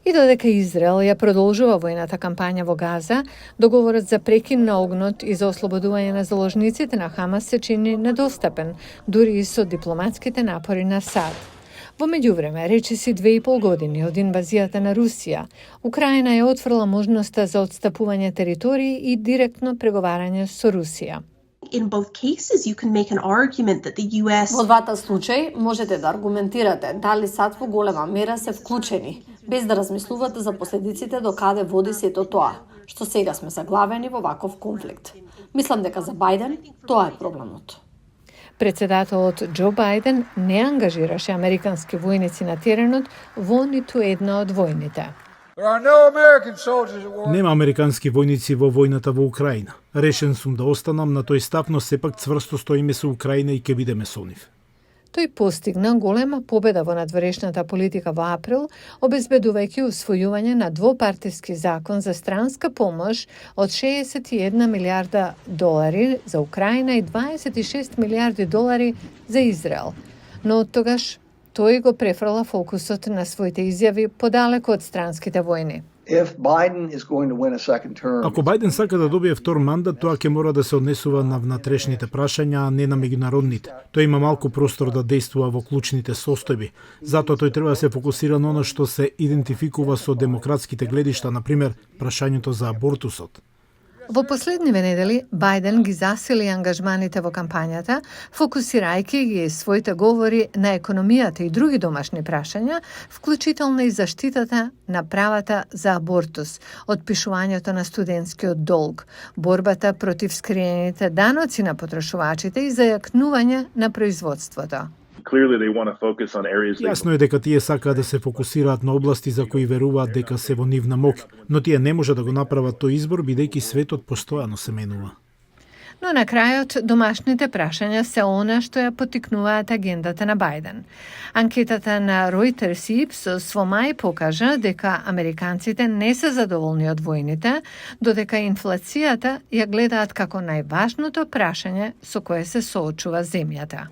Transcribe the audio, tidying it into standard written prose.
И додека Израел ја продолжува војната кампања во Газа, договорот за прекин на огнот и за ослободување на заложниците на Хамас се чини недостапен, дури и со дипломатските напори на САД. Во меѓувреме, речиси 2,5 години од инвазијата на Русија, Украина ја отфрла можноста за отстапување територии и директно преговарање со Русија. In both cases, you can make an argument that the US... Во двата случаи можете да аргументирате дали САД во голема мера се вклучени, без да размислувате за последиците до каде води сето тоа, што сега сме заглавени во ваков конфликт. Мислам дека за Бајден тоа е проблемот. Председателот Џо Бајден не ангажираше американски војници на теренот во ниту една од војните. Нема американски војници во војната во Украина. Решен сум да останам на тој став, но сепак цврсто стоиме со Украина и ќе бидеме со нив. Тој постигна голема победа во надворешната политика во април, обезбедувајќи усвојување на двопартиски закон за странска помош од 61 милиарда долари за Украина и 26 милиарди долари за Израел. Но од тогаш тој го префрла фокусот на своите изјави подалеку од странските војни. Ако Бајден сака да добие втор мандат, тоа ќе мора да се однесува на внатрешните прашања, а не на меѓународните. Тој има малку простор да действува во клучните состојби. Затоа тој треба да се фокусира на оно што се идентификува со демократските гледишта, например, прашањето за абортусот. Во последниве недели, Бајден ги засили ангажманите во кампањата, фокусирајќи ги своите говори на економијата и други домашни прашања, вклучително и заштитата на правата за абортус, отпишувањето на студентскиот долг, борбата против скриените даноци на потрошувачите и зајакнување на производството. Јасно е дека тие сакаат да се фокусираат на области за кои веруваат дека се во нивна моќ, но тие не може да го направат тој избор бидејќи светот постојано се менува. Но на крајот, домашните прашања се она што ја потикнуваат агендата на Бајден. Анкетата на Reuters и Ipsos во мај покажа дека американците не се задоволни од војните, додека инфлацијата ја гледаат како најважното прашање со кое се соочува земјата.